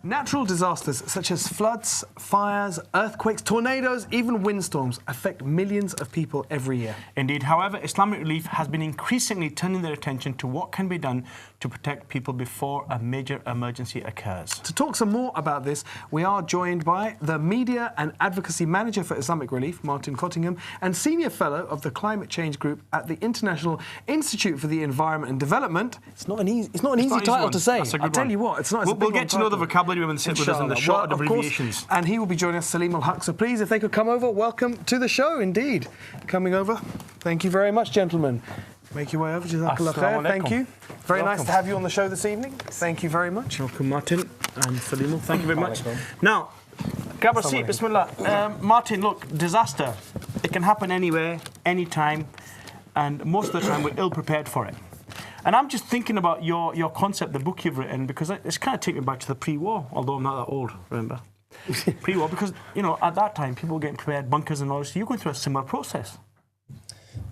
Natural disasters such as floods, fires, earthquakes, tornadoes, even windstorms affect millions of people every year. Indeed. However, Islamic Relief has been increasingly turning their attention to what can be done to protect people before a major emergency occurs. To talk some more about this, we are joined by the Media and Advocacy Manager for Islamic Relief, Martin Cottingham, and Senior Fellow of the Climate Change Group at the International Institute for the Environment and Development. It's not an easy title to say. That's a good I'll tell you what, it's not. We'll get to know the vocabulary when they sit with us and the short abbreviations. And he will be joining us, Salim Al-Haq. So please, if they could come over, welcome to the show, indeed. Coming over. Thank you very much, gentlemen. Make your way over. Jazakallah khair. Thank you. Very nice to have you on the show this evening. Thank you very much. Welcome, Martin and Salim. Thank you very much. Now, grab a seat. Bismillah. Martin, look, disaster. It can happen anywhere, anytime, and most of the time we're ill prepared for it. And I'm just thinking about your concept, the book you've written, because it's kind of taking me back to the pre-war, although I'm not that old, remember? Pre-war, because, you know, at that time, people were getting prepared, bunkers and all this. So you're going through a similar process.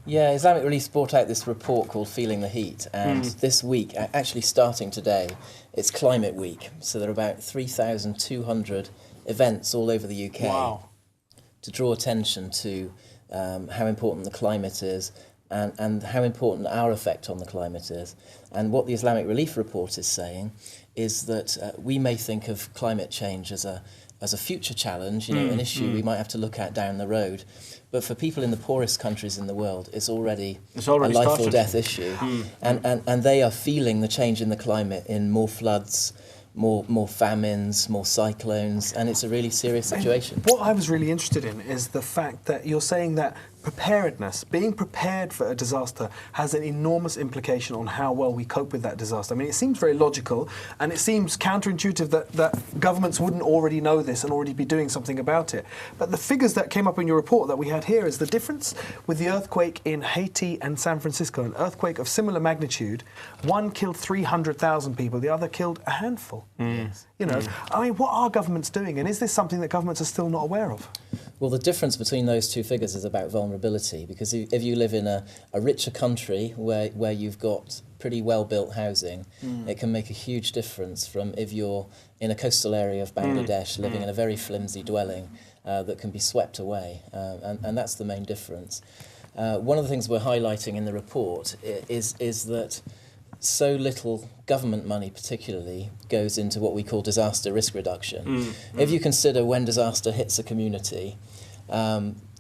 Yeah, Islamic Relief brought out this report called Feeling the Heat, and this week, actually starting today, it's Climate Week. So there are about 3,200 events all over the UK to draw attention to how important the climate is, and how important our effect on the climate is. And what the Islamic Relief report is saying is that we may think of climate change as a future challenge, you know, an issue we might have to look at down the road. But for people in the poorest countries in the world, it's already a life or death issue. And they are feeling the change in the climate in more floods, more famines, more cyclones, and it's a really serious situation. And what I was really interested in is the fact that you're saying that preparedness, being prepared for a disaster, has an enormous implication on how well we cope with that disaster. I mean, it seems very logical, and it seems counterintuitive that governments wouldn't already know this and already be doing something about it. But the figures that came up in your report that we had here is the difference with the earthquake in Haiti and San Francisco. An earthquake of similar magnitude, one killed 300,000 people, the other killed a handful. You know, I mean, what are governments doing, and is this something that governments are still not aware of? Well, the difference between those two figures is about vulnerability, because if you live in a richer country where you've got pretty well-built housing, it can make a huge difference from if you're in a coastal area of Bangladesh living in a very flimsy dwelling that can be swept away, and that's the main difference. One of the things we're highlighting in the report is that so little government money particularly goes into what we call disaster risk reduction. If you consider when disaster hits a community,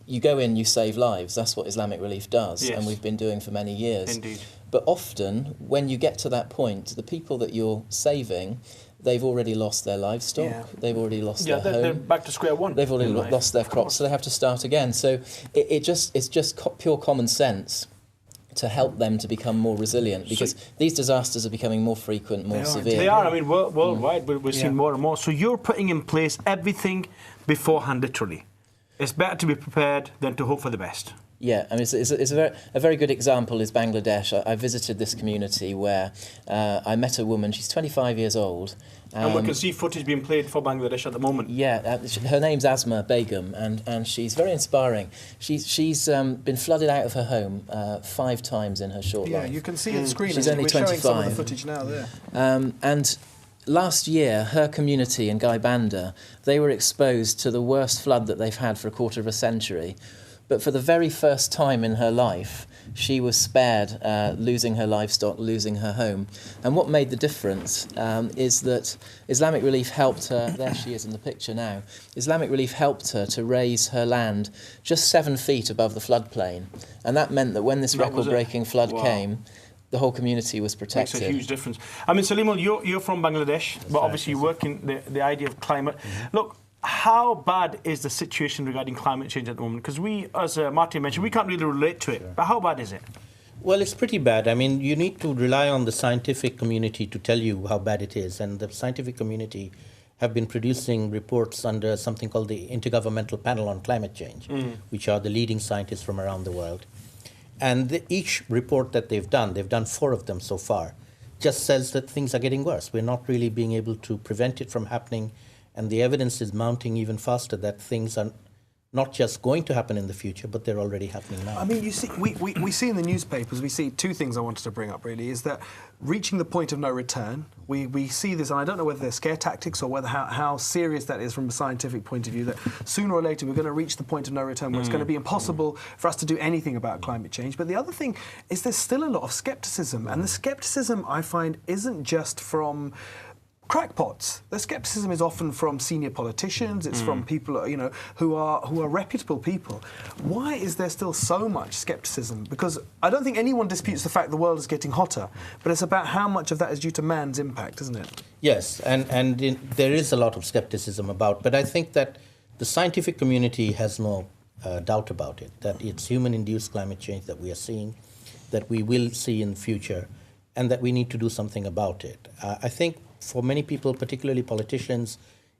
you go in, you save lives. That's what Islamic Relief does, and we've been doing for many years. Indeed. But often, when you get to that point, the people that you're saving, they've already lost their livestock, they've already lost their home. They're back to square one. They've already lost their crops, so they have to start again. So it's just pure common sense to help them to become more resilient, because these disasters are becoming more frequent, more severe. They are. I mean, worldwide, we're seeing more and more. So you're putting in place everything beforehand, literally. It's better to be prepared than to hope for the best. Yeah, I mean, it's a very good example is Bangladesh. I visited this community where I met a woman. She's 25 years old. And we can see footage being played for Bangladesh at the moment. Yeah, her name's Asma Begum, and she's very inspiring. She's been flooded out of her home 5 times in her short life. Yeah, you can see on the screen. She's only 25. We're showing some of the footage now there. And last year, her community in Gaibandha, they were exposed to the worst flood that they've had for a quarter of a century. But for the very first time in her life, she was spared losing her livestock, losing her home. And what made the difference is that Islamic Relief helped her, there she is in the picture now, Islamic Relief helped her to raise her land just 7 feet above the floodplain. And that meant that when this record-breaking flood came, the whole community was protected. Makes a huge difference. I mean, Salim, you're from Bangladesh, but obviously you work in the idea of climate. Look, how bad is the situation regarding climate change at the moment? Because we, as Martin mentioned, we can't really relate to it. But how bad is it? Well, it's pretty bad. I mean, you need to rely on the scientific community to tell you how bad it is. And the scientific community have been producing reports under something called the Intergovernmental Panel on Climate Change, which are the leading scientists from around the world. And each report that they've done 4 of them so far, just says that things are getting worse. We're not really being able to prevent it from happening. And the evidence is mounting even faster that things are not just going to happen in the future, but they're already happening now. I mean, you see, we see in the newspapers, we see two things I wanted to bring up really, is that reaching the point of no return, we see this, and I don't know whether they're scare tactics or whether how serious that is from a scientific point of view, that sooner or later we're going to reach the point of no return where it's going to be impossible for us to do anything about climate change. But the other thing is there's still a lot of scepticism, and the scepticism I find isn't just from crackpots. The scepticism is often from senior politicians. It's from people, you know, who are reputable people. Why is there still so much scepticism? Because I don't think anyone disputes the fact the world is getting hotter, but it's about how much of that is due to man's impact, isn't it? Yes, and there is a lot of skepticism about, but I think that the scientific community has no doubt about it, that it's human-induced climate change that we are seeing, that we will see in the future, and that we need to do something about it. I think for many people, particularly politicians,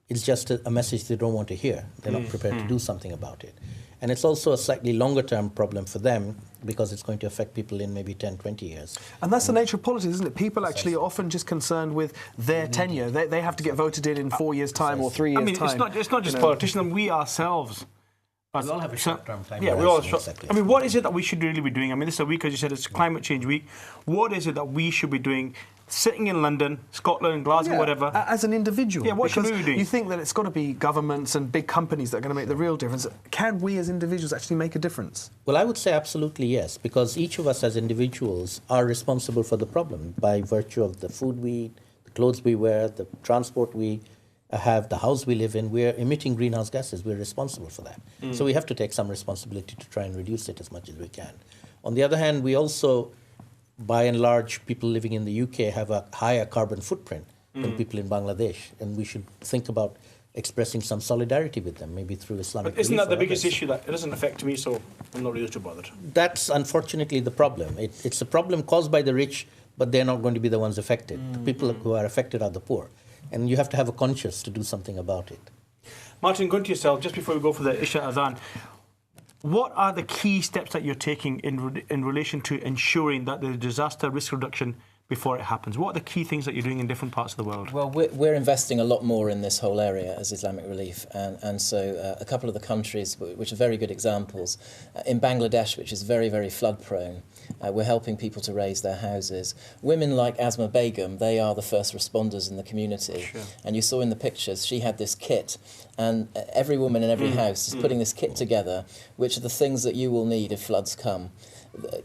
it's just a message they don't want to hear. They're not prepared to do something about it. And it's also a slightly longer-term problem for them because it's going to affect people in maybe 10, 20 years. And that's the nature of politics, isn't it? People actually are often just concerned with their tenure. They have to get voted in 4 years' time or 3 years' time. I mean, it's not just politicians, we ourselves. We all have a short-term time. Yeah, we all. I mean, what is it that we should really be doing? I mean, this is a week, as you said, it's Climate Change Week. What is it that we should be doing? Sitting in London, Scotland, Glasgow, whatever. As an individual. Yeah, what should we be doing? You think that it's got to be governments and big companies that are going to make the real difference. Can we as individuals actually make a difference? Well, I would say absolutely yes, because each of us as individuals are responsible for the problem by virtue of the food we eat, the clothes we wear, the transport we have, the house we live in. We're emitting greenhouse gases. We're responsible for that. So we have to take some responsibility to try and reduce it as much as we can. On the other hand, we also, by and large, people living in the UK have a higher carbon footprint than people in Bangladesh, and we should think about expressing some solidarity with them, maybe through Islamic. But isn't that the relief or biggest others. issue, that it doesn't affect me, so I'm not really too bothered? That's unfortunately the problem. It's a problem caused by the rich, but they're not going to be the ones affected. The people who are affected are the poor, and you have to have a conscience to do something about it. Martin, going to yourself, just before we go for the Isha Adhan, what are the key steps that you're taking in relation to ensuring that there's disaster risk reduction before it happens? What are the key things that you're doing in different parts of the world? Well, we're investing a lot more in this whole area as Islamic Relief, and so a couple of the countries which are very good examples. In Bangladesh, which is very, very flood prone, we're helping people to raise their houses. Women like Asma Begum, they are the first responders in the community. Sure. And you saw in the pictures, she had this kit, and every woman in every house is putting this kit together, which are the things that you will need if floods come.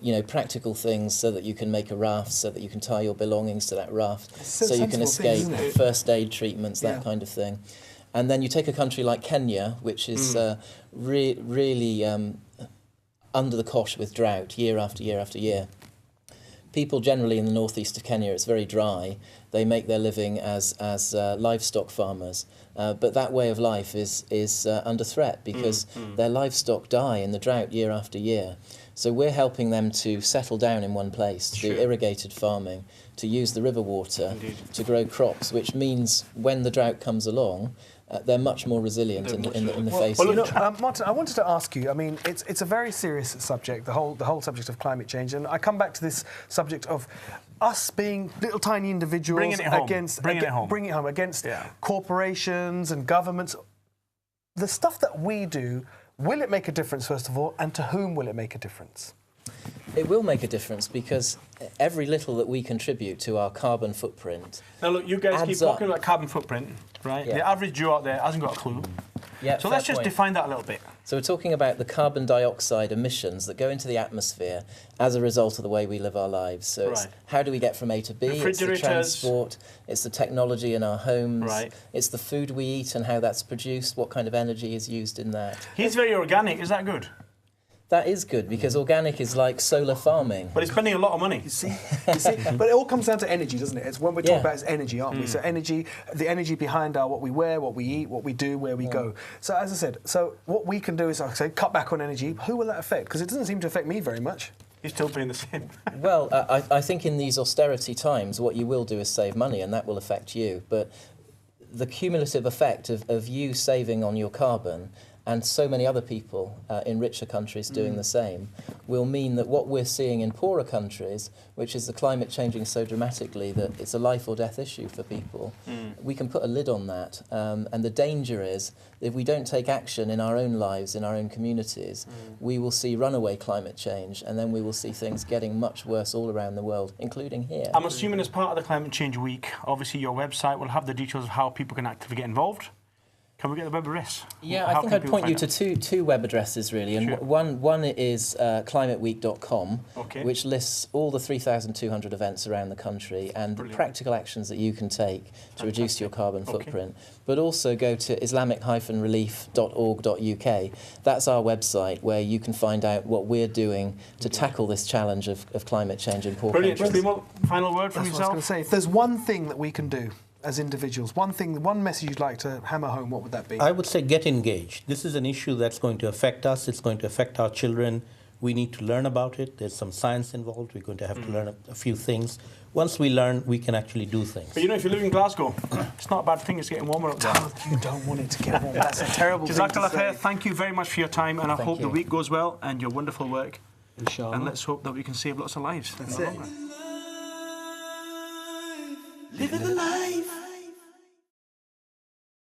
You know, practical things so that you can make a raft, so that you can tie your belongings to that raft, so you can escape, first aid treatments, that kind of thing. And then you take a country like Kenya, which is really under the cosh with drought year after year after year. People generally in the northeast of Kenya, it's very dry. They make their living as livestock farmers. But that way of life is under threat because their livestock die in the drought year after year. So we're helping them to settle down in one place, to do irrigated farming, to use the river water to grow crops, which means when the drought comes along, they're much more resilient in the face of it. Martin, I wanted to ask you, I mean, it's a very serious subject, the whole subject of climate change, and I come back to this subject of us being little tiny individuals bringing it home against corporations and governments. The stuff that we do, will it make a difference, first of all, and to whom will it make a difference? It will make a difference because every little that we contribute to our carbon footprint. Now, look, you guys keep talking about carbon footprint, right? Yeah. The average Joe out there hasn't got a clue. Yeah, so let's just define that a little bit. So we're talking about the carbon dioxide emissions that go into the atmosphere as a result of the way we live our lives. So it's how do we get from A to B? It's the transport, it's the technology in our homes, it's the food we eat and how that's produced, what kind of energy is used in that. He's very organic, is that good? That is good because organic is like solar farming. But it's spending a lot of money. You see? But it all comes down to energy, doesn't it? It's when we're talking about is energy, aren't we? So energy, the energy behind what we wear, what we eat, what we do, where we go. So as I said, so what we can do is, like I say, cut back on energy. Who will that affect? Because it doesn't seem to affect me very much. You're still paying the same. Well, I think in these austerity times, what you will do is save money, and that will affect you. But the cumulative effect of you saving on your carbon and so many other people in richer countries doing the same, will mean that what we're seeing in poorer countries, which is the climate changing so dramatically that it's a life or death issue for people, we can put a lid on that. And the danger is, if we don't take action in our own lives, in our own communities, we will see runaway climate change, and then we will see things getting much worse all around the world, including here. I'm assuming as part of the Climate Change Week, obviously your website will have the details of how people can actively get involved. Can we get the web address? Yeah, How I think can I'd people point you find to two web addresses, really. And Sure. one is climateweek.com, Okay. which lists all the 3,200 events around the country and the Brilliant. practical actions that you can take to reduce your carbon Okay. footprint. But also go to islamic-relief.org.uk. That's our website where you can find out what we're doing to tackle this challenge of climate change in poor Brilliant. countries. Slimo, final word from That's what I was going to yourself? say. If there's one thing that we can do as individuals, one message you'd like to hammer home, what would that be? I would say get engaged. This is an issue that's going to affect us. It's going to affect our children. We need to learn about it. There's some science involved. We're going to have to learn a few things. Once we learn, we can actually do things. But you know, if you live in Glasgow, it's not a bad thing. It's getting warmer up there. You don't want it to get warm. That's a terrible thing to Jazakallah khair. say. Thank you very much for your time, and I Thank hope the you. week goes well and your wonderful work. Inshallah. And let's hope that we can save lots of lives. That's in the it. long run. Living the life.